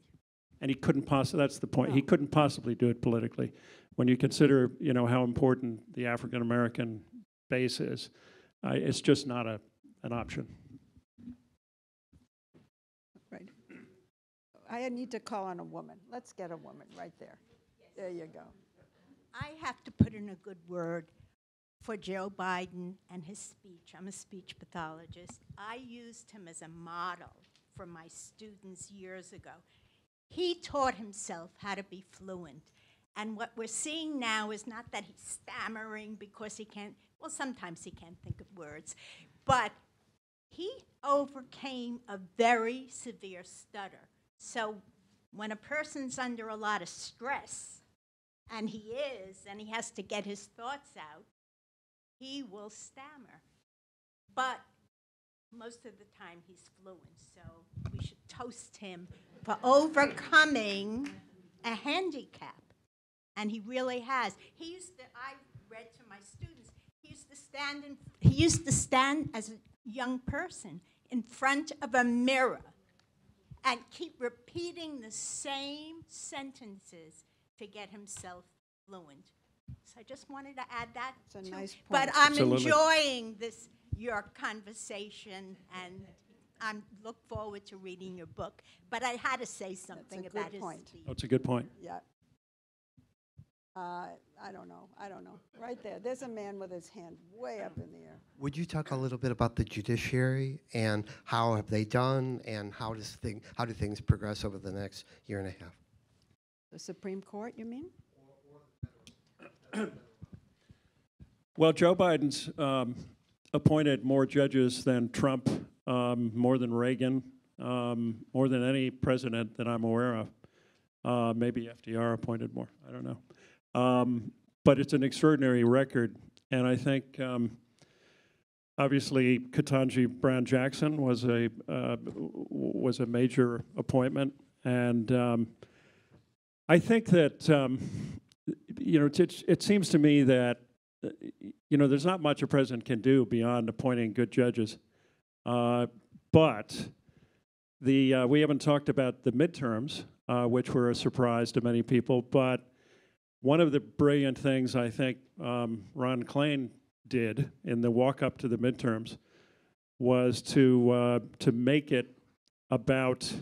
And he couldn't possibly, that's the point, No. he couldn't possibly do it politically. When you consider, how important the African-American base is, it's just not an option. Right. I need to call on a woman. Let's get a woman right there. There you go. I have to put in a good word for Joe Biden and his speech. I'm a speech pathologist. I used him as a model for my students years ago. He taught himself how to be fluent. And what we're seeing now is not that he's stammering because he can't, well, sometimes he can't think of words, but he overcame a very severe stutter. So when a person's under a lot of stress, and he is, and he has to get his thoughts out, he will stammer. But most of the time he's fluent, so we should toast him for overcoming a handicap. And he really has. I read to my students, he used to stand as a young person in front of a mirror and keep repeating the same sentences to get himself fluent. So I just wanted to add that. It's a nice point. But I'm Absolutely. enjoying your conversation, and I look forward to reading your book. But I had to say something good about his point. speech. Oh, it's a good point. Yeah. I don't know. Right there. There's a man with his hand way up in the air. Would you talk a little bit about the judiciary and how have they done, and how do things progress over the next year and a half? The Supreme Court, you mean? Well, Joe Biden's appointed more judges than Trump, more than Reagan, more than any president that I'm aware of. Maybe FDR appointed more. I don't know. But it's an extraordinary record, and I think obviously Ketanji Brown Jackson was a major appointment, and I think that it seems to me that there's not much a president can do beyond appointing good judges, but we haven't talked about the midterms, which were a surprise to many people, but one of the brilliant things I think Ron Klain did in the walk-up to the midterms was to make it about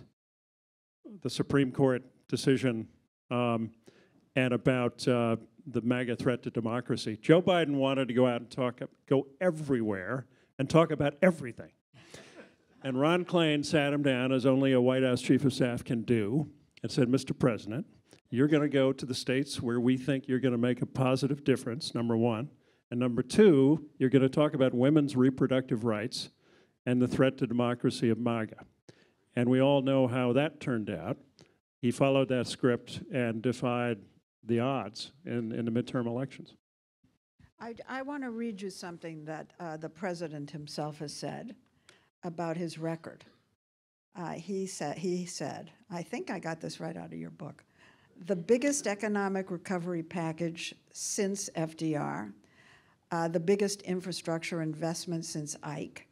the Supreme Court decision and about the MAGA threat to democracy. Joe Biden wanted to go out and go everywhere and talk about everything. And Ron Klain sat him down, as only a White House chief of staff can do, and said, Mr. President, you're going to go to the states where we think you're going to make a positive difference, number one. And number two, you're going to talk about women's reproductive rights and the threat to democracy of MAGA. And we all know how that turned out. He followed that script and defied the odds in the midterm elections. I want to read you something that the president himself has said about his record. He said, I think I got this right out of your book, the biggest economic recovery package since FDR, the biggest infrastructure investment since Ike,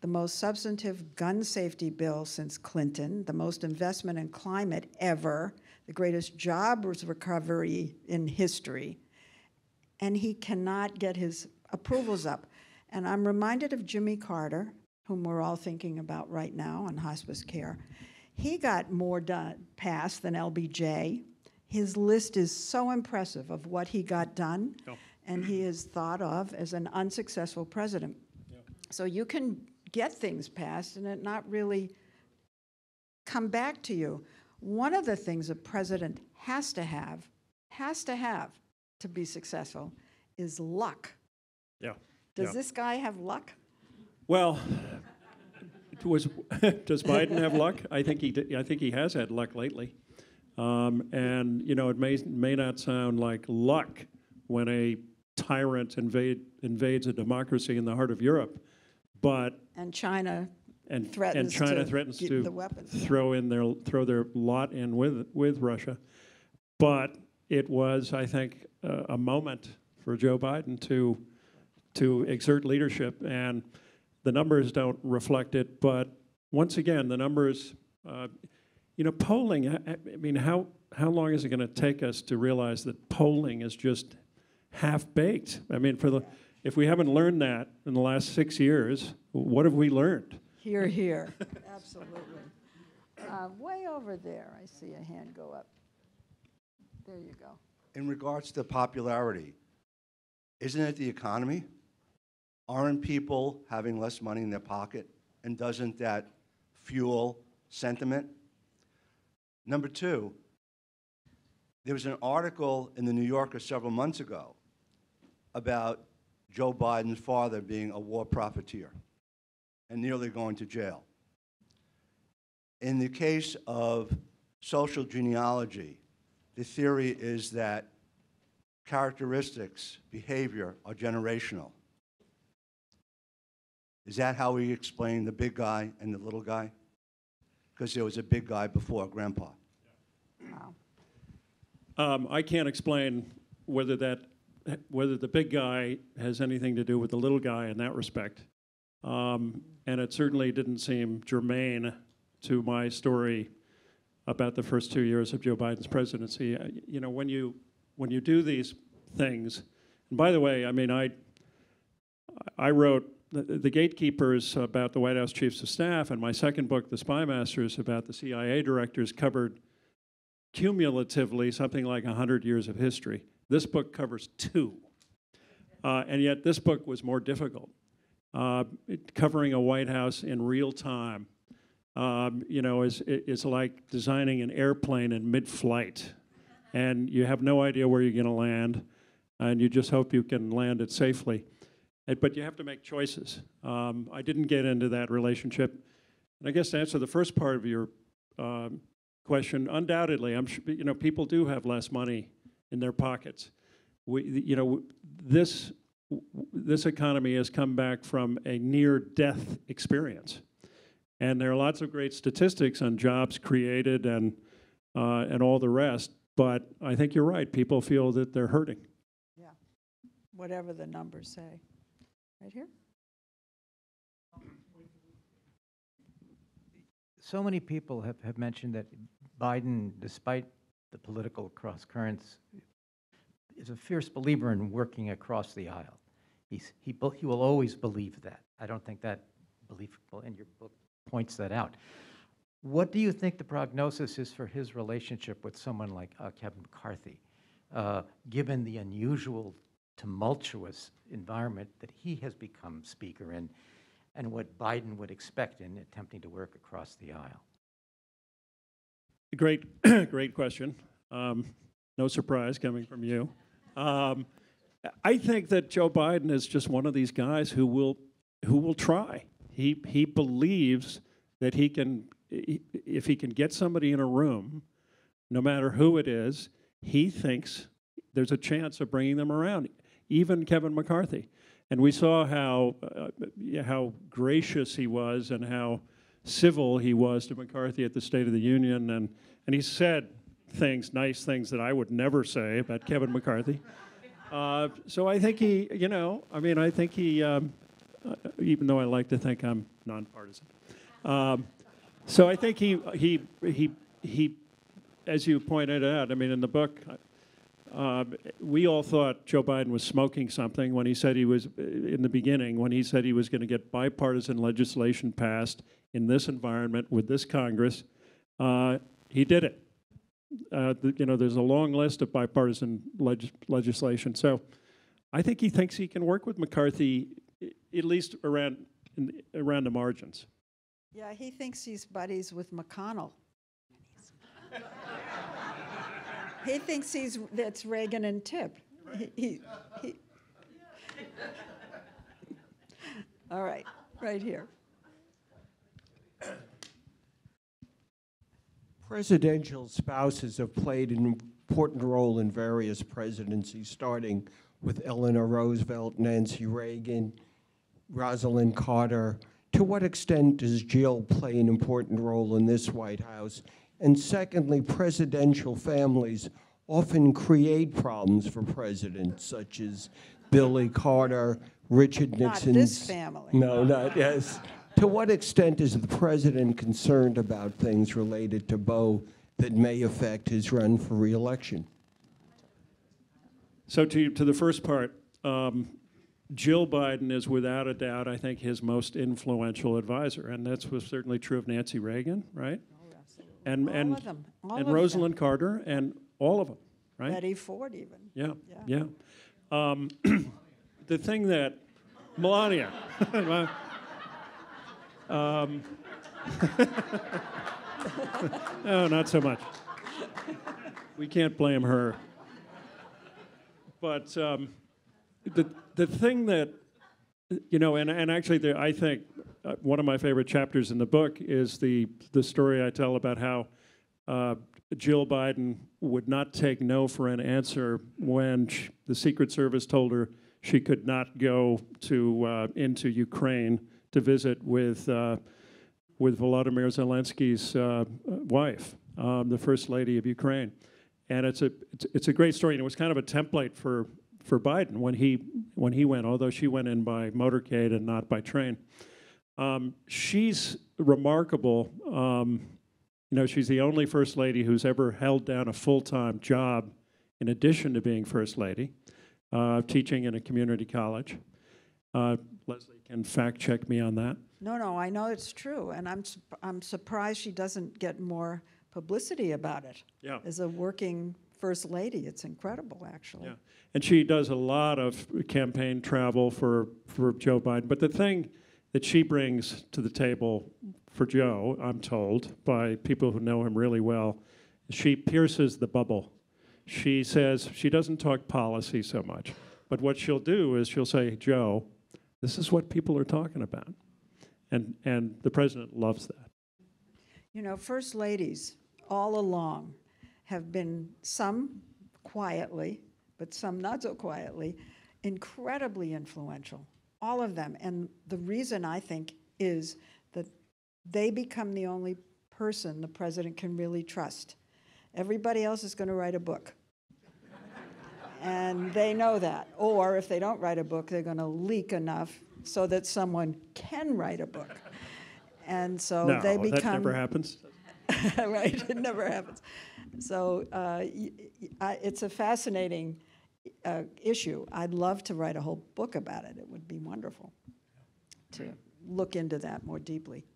the most substantive gun safety bill since Clinton, the most investment in climate ever, the greatest jobs recovery in history, and he cannot get his approvals up. And I'm reminded of Jimmy Carter, whom we're all thinking about right now on hospice care. He got more passed than LBJ. His list is so impressive of what he got done, and he is thought of as an unsuccessful president. So you can get things passed and it not really come back to you. One of the things a president has to have to be successful is luck. Yeah. Does this guy have luck? Well, does Biden have luck? I think he has had luck lately. And you know, it may not sound like luck when a tyrant invades a democracy in the heart of Europe, but China threatens to the weapons. throw their lot in with Russia. But it was, I think, a moment for Joe Biden to exert leadership, and the numbers don't reflect it. But once again, the numbers, you know, polling. I mean, how long is it going to take us to realize that polling is just half-baked? I mean, if we haven't learned that in the last 6 years, what have we learned? Hear, hear. Absolutely. Way over there, I see a hand go up. There you go. In regards to popularity, isn't it the economy? Aren't people having less money in their pocket? And doesn't that fuel sentiment? Number two, there was an article in the New Yorker several months ago about Joe Biden's father being a war profiteer and nearly going to jail. In the case of social genealogy, the theory is that characteristics, behavior, are generational. Is that how we explain the big guy and the little guy? Because there was a big guy before Grandpa. Wow. I can't explain whether the big guy has anything to do with the little guy in that respect. And it certainly didn't seem germane to my story about the first 2 years of Joe Biden's presidency. You know, when you do these things, and by the way, I mean, I wrote the Gatekeepers about the White House chiefs of staff, and my second book, The Spy Masters, about the CIA directors, covered cumulatively something like 100 years of history. This book covers 2. And yet this book was more difficult, covering a White House in real time. You know, is like designing an airplane in mid-flight, and you have no idea where you're going to land, and you just hope you can land it safely. But you have to make choices. I didn't get into that relationship. And I guess to answer the first part of your question, undoubtedly, I'm sure, you know, people do have less money in their pockets. You know, this economy has come back from a near-death experience. And there are lots of great statistics on jobs created and all the rest, but I think you're right. People feel that they're hurting. Yeah, whatever the numbers say. Right here? So many people have mentioned that Biden, despite the political cross currents, is a fierce believer in working across the aisle. He will always believe that. I don't think that belief in your book points that out. What do you think the prognosis is for his relationship with someone like Kevin McCarthy, given the unusual, tumultuous environment that he has become speaker in, and what Biden would expect in attempting to work across the aisle? Great, great question. No surprise coming from you. I think that Joe Biden is just one of these guys who will try. He believes that he can, if he can get somebody in a room, no matter who it is, he thinks there's a chance of bringing them around, even Kevin McCarthy. And we saw how gracious he was and how civil he was to McCarthy at the State of the Union, and he said nice things that I would never say about Kevin McCarthy. So I think he, you know, I mean, I think he, even though I like to think I'm nonpartisan. So I think he, as you pointed out, I mean, in the book, we all thought Joe Biden was smoking something when he said he was, in the beginning, when he said he was going to get bipartisan legislation passed in this environment with this Congress. He did it. There's a long list of bipartisan legislation. So I think he thinks he can work with McCarthy, at least around the margins. Yeah, he thinks he's buddies with McConnell. He thinks that's Reagan and Tip. All right, right here. Presidential spouses have played an important role in various presidencies, starting with Eleanor Roosevelt, Nancy Reagan, Rosalind Carter. To what extent does Jill play an important role in this White House? And secondly, presidential families often create problems for presidents, such as Billy Carter, Richard Nixon's. Not this family. No, not, yes. To what extent is the president concerned about things related to Beau that may affect his run for re-election? So to the first part, Jill Biden is without a doubt, I think, his most influential advisor, and that was certainly true of Nancy Reagan, right? And All of them. All and of Rosalind them. Carter, and all of them, right? Betty Ford, even. Yeah. The thing that Melania. No, not so much. We can't blame her. But the thing that, and actually I think one of my favorite chapters in the book is the story I tell about how Jill Biden would not take no for an answer when the Secret Service told her she could not go into Ukraine to visit with Volodymyr Zelensky's wife, the First Lady of Ukraine. And it's a great story, and it was kind of a template for Biden when he went, although she went in by motorcade and not by train. She's remarkable. She's the only First Lady who's ever held down a full-time job in addition to being First Lady, teaching in a community college. Leslie can fact-check me on that. No, I know it's true, and I'm surprised she doesn't get more publicity about it. Yeah. As a working First Lady, it's incredible, actually. Yeah, and she does a lot of campaign travel for Joe Biden. But the thing that she brings to the table for Joe, I'm told, by people who know him really well, she pierces the bubble. She says she doesn't talk policy so much, but what she'll do is she'll say, Joe, this is what people are talking about. And the president loves that. First ladies all along have been, some quietly, but some not so quietly, incredibly influential, all of them. And the reason, I think, is that they become the only person the president can really trust. Everybody else is going to write a book. And they know that. Or if they don't write a book, they're going to leak enough so that someone can write a book. And so they become... that never happens. Right, it never happens. So it's a fascinating issue. I'd love to write a whole book about it. It would be wonderful to look into that more deeply.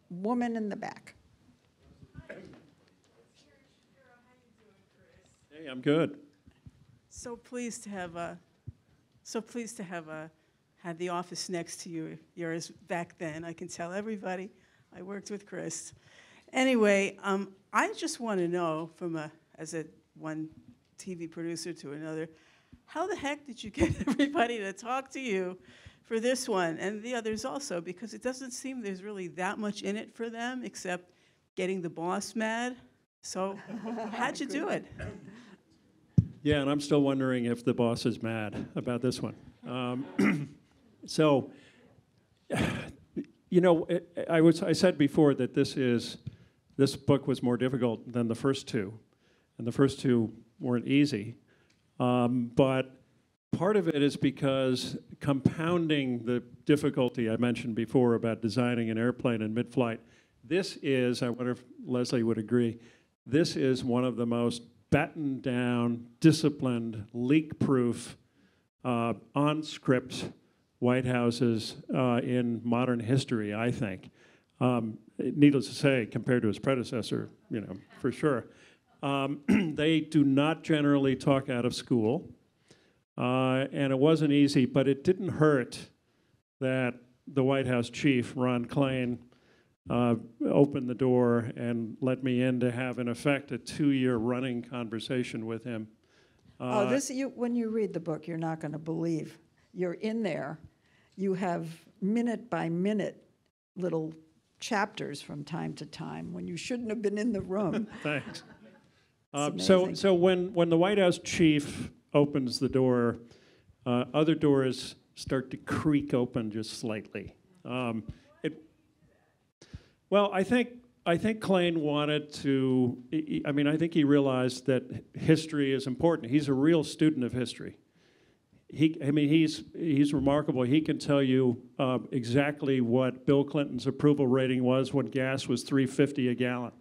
Woman in the back. Hey, I'm good. So pleased to have had the office next to you. Yours back then. I can tell everybody I worked with Chris. Anyway, I just want to know, as one TV producer to another, how the heck did you get everybody to talk to you for this one and the others also? Because it doesn't seem there's really that much in it for them except getting the boss mad. So how'd you do it? Yeah, and I'm still wondering if the boss is mad about this one. So, I said before that this book was more difficult than the first two, and the first two weren't easy. But part of it is because compounding the difficulty I mentioned before about designing an airplane in mid-flight, this is, I wonder if Leslie would agree, this is one of the most battened down, disciplined, leak-proof, on-script White Houses in modern history, I think. Needless to say, compared to his predecessor, you know, for sure. They do not generally talk out of school, and it wasn't easy, but it didn't hurt that the White House chief, Ron Klain, opened the door and let me in to have, in effect, a 2-year running conversation with him. When you read the book, you're not going to believe. You're in there. You have minute by minute little chapters from time to time when you shouldn't have been in the room. Thanks. So when the White House chief opens the door, other doors start to creak open just slightly. Well, I think Klain wanted to. I think he realized that history is important. He's a real student of history. He's remarkable. He can tell you exactly what Bill Clinton's approval rating was when gas was $3.50 a gallon.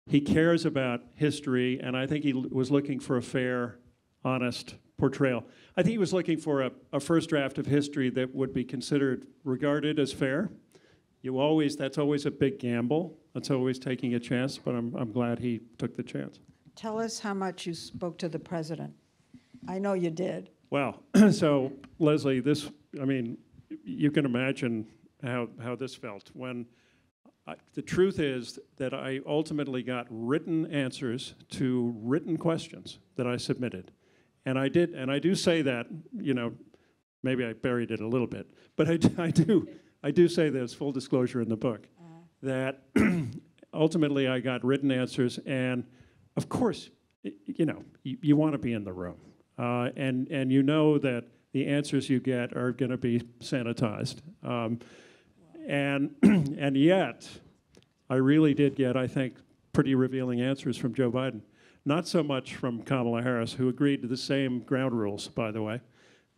He cares about history, and I think he was looking for a fair, honest portrayal. I think he was looking for a first draft of history that would be regarded as fair. That's always a big gamble. That's always taking a chance, but I'm glad he took the chance. Tell us how much you spoke to the president. I know you did. Well, so Leslie, you can imagine how this felt. The truth is that I ultimately got written answers to written questions that I submitted. And I do say that, maybe I buried it a little bit, but I do say this, full disclosure in the book, that ultimately I got written answers, and of course, you want to be in the room. And you know that the answers you get are going to be sanitized. And yet, I really did get, I think, pretty revealing answers from Joe Biden. Not so much from Kamala Harris, who agreed to the same ground rules, by the way.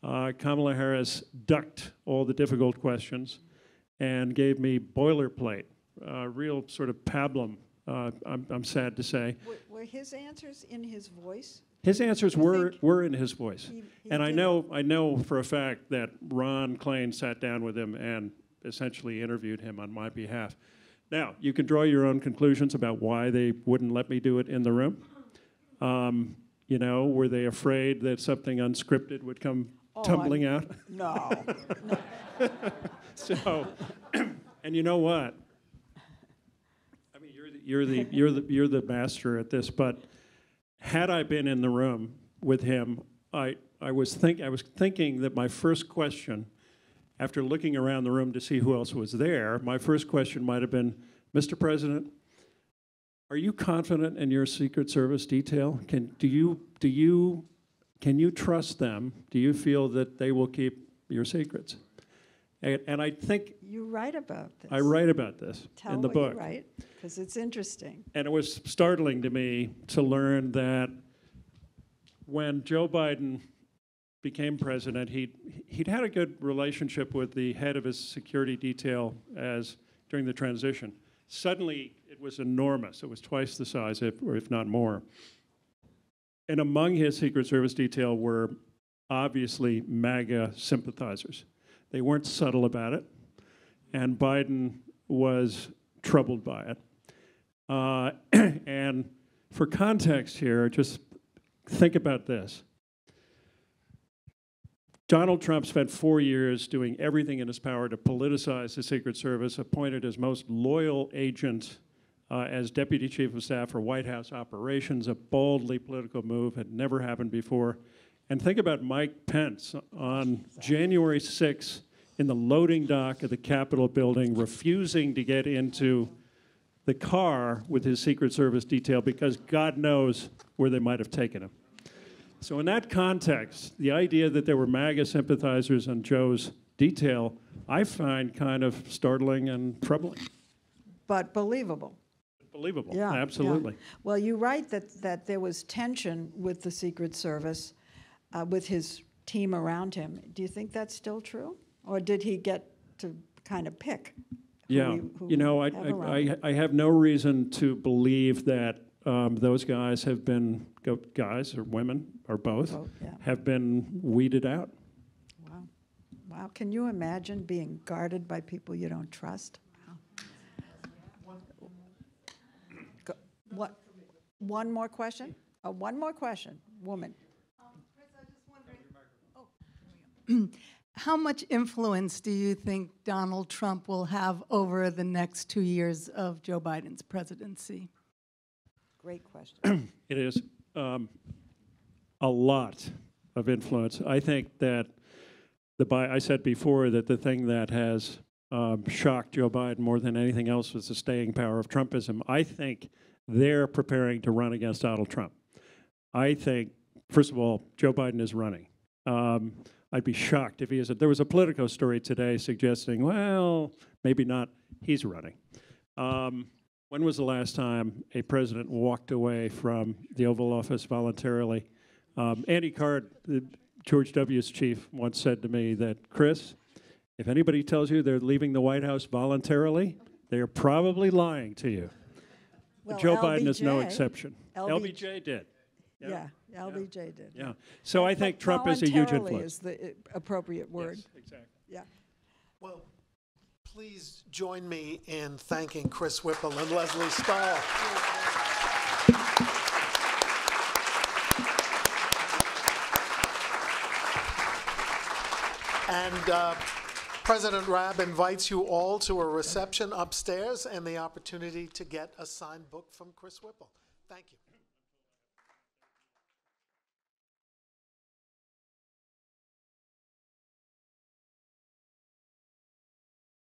Kamala Harris ducked all the difficult questions and gave me boilerplate, real sort of pablum, I'm sad to say. Were his answers in his voice? His answers were in his voice. And I know for a fact that Ron Klain sat down with him and essentially interviewed him on my behalf. Now, you can draw your own conclusions about why they wouldn't let me do it in the room. Were they afraid that something unscripted would come tumbling out? No. So, and you know what? I mean, you're the master at this. But had I been in the room with him, I was thinking that my first question, after looking around the room to see who else was there, my first question might have been, Mr. President, are you confident in your Secret Service detail? Can you trust them? Do you feel that they will keep your secrets? And I think you write about this. I write about this in the book. Tell what you write, because it's interesting. And it was startling to me to learn that when Joe Biden became president, he'd had a good relationship with the head of his security detail during the transition. Suddenly, it was enormous. It was twice the size, if not more. And among his Secret Service detail were obviously MAGA sympathizers. They weren't subtle about it, and Biden was troubled by it. And for context here, just think about this. Donald Trump spent 4 years doing everything in his power to politicize the Secret Service, appointed his most loyal agent as Deputy Chief of Staff for White House operations, a boldly political move, had never happened before. And think about Mike Pence on January 6th in the loading dock of the Capitol building, refusing to get into the car with his Secret Service detail because God knows where they might have taken him. So in that context, the idea that there were MAGA sympathizers on Joe's detail, I find kind of startling and troubling. But believable. Believable, Yeah, absolutely. Yeah. Well, you write that there was tension with the Secret Service, with his team around him. Do you think that's still true? Or did he get to kind of pick? Yeah, I have no reason to believe that those guys have been, guys or women or both, Both, yeah. have been weeded out. Wow. Wow. Can you imagine being guarded by people you don't trust? Go- What? One more question? One more question. Woman. How much influence do you think Donald Trump will have over the next 2 years of Joe Biden's presidency? Great question. It is a lot of influence. I think that I said before that the thing that has shocked Joe Biden more than anything else was the staying power of Trumpism. I think they're preparing to run against Donald Trump. I think, first of all, Joe Biden is running. I'd be shocked if he isn't. There was a Politico story today suggesting, well, maybe not, he's running. When was the last time a president walked away from the Oval Office voluntarily? Andy Card, George W.'s chief, once said to me that, Chris, if anybody tells you they're leaving the White House voluntarily, they are probably lying to you. Well, Joe Biden is no LBJ exception. LBJ did. Yeah, LBJ did. Yeah. So I think Trump is a huge Voluntarily influence. is the appropriate word. Yes, exactly. Yeah. Well, please join me in thanking Chris Whipple and Leslie Stahl. And President Raab invites you all to a reception upstairs and the opportunity to get a signed book from Chris Whipple. Thank you.